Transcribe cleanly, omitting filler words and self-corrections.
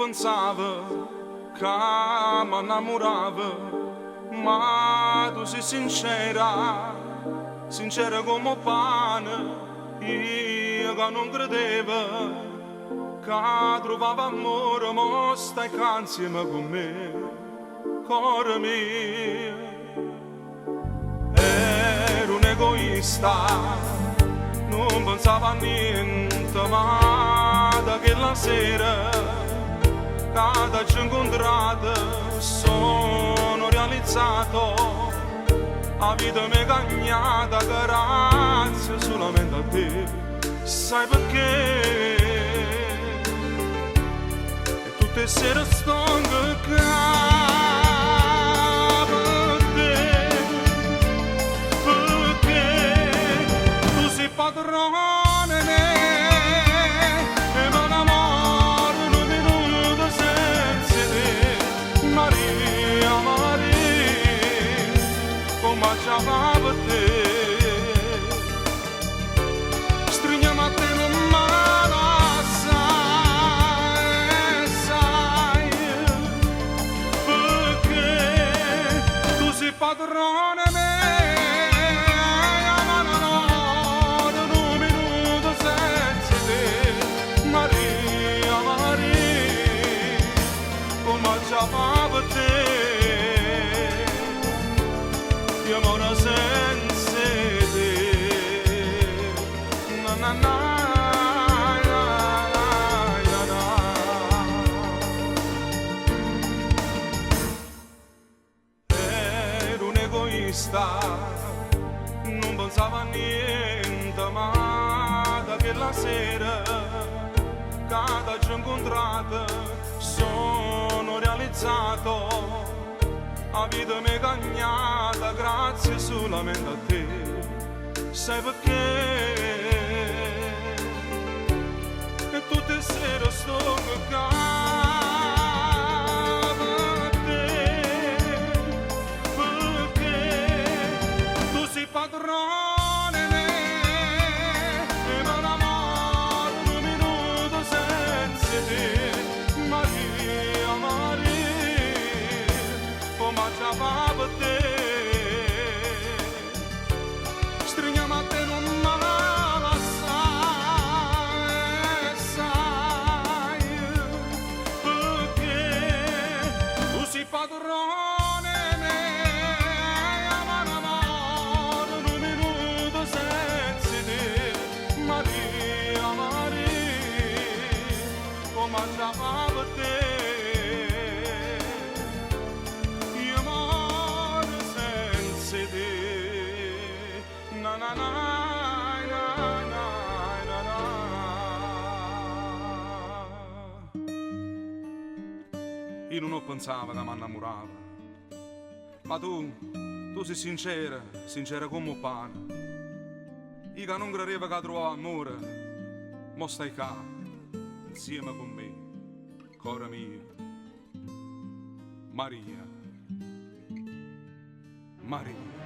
pensavo che mi innamoravo, ma tu sei sincera, sincera come un pane. Io che non credevo che trovavo amore, ma stai qua insieme con me, cuore mio. Ero un egoista, non pensavo a niente, ma da quella sera che ci ho incontrato sono realizzato. La vita mi è cagnata grazie solamente a te. Sai perché? E tutte le sere stanco per te, perché tu sei padrone mia e mi innamoro in un minuto senza te. Maria, Maria, come c'aveva per te. Stringiamo a te la mano assai, sai, perché tu sei padrone mia, ma non ho un minuto senza te. Maria, Maria, come c'aveva per te. Io amore senza te, na na na na na na. Ero un egoista, non pensavo a niente, ma da quella sera che ci ho incontrato sono realizzato. La vita mi è cagnata grazie solamente a te. Sai perché? E tutte le sere sto qua per te, perché tu sei padrone mia e mi innamoro in un minuto senza te. Maria, Maria, come c'aveva per te. Stringiamo a te non male assai, sai, perché tu sei padrone mia, ma non amore in un minuto senza te. Maria, Maria, come c'aveva per te. Na na na na na na na. Io non ho pensato che mi innamoravo, ma tu sei sincera, sincera come un pane. Io che non credevo che trovavo amore, ma stai qua, insieme con me, cuore mio. Maria, Maria.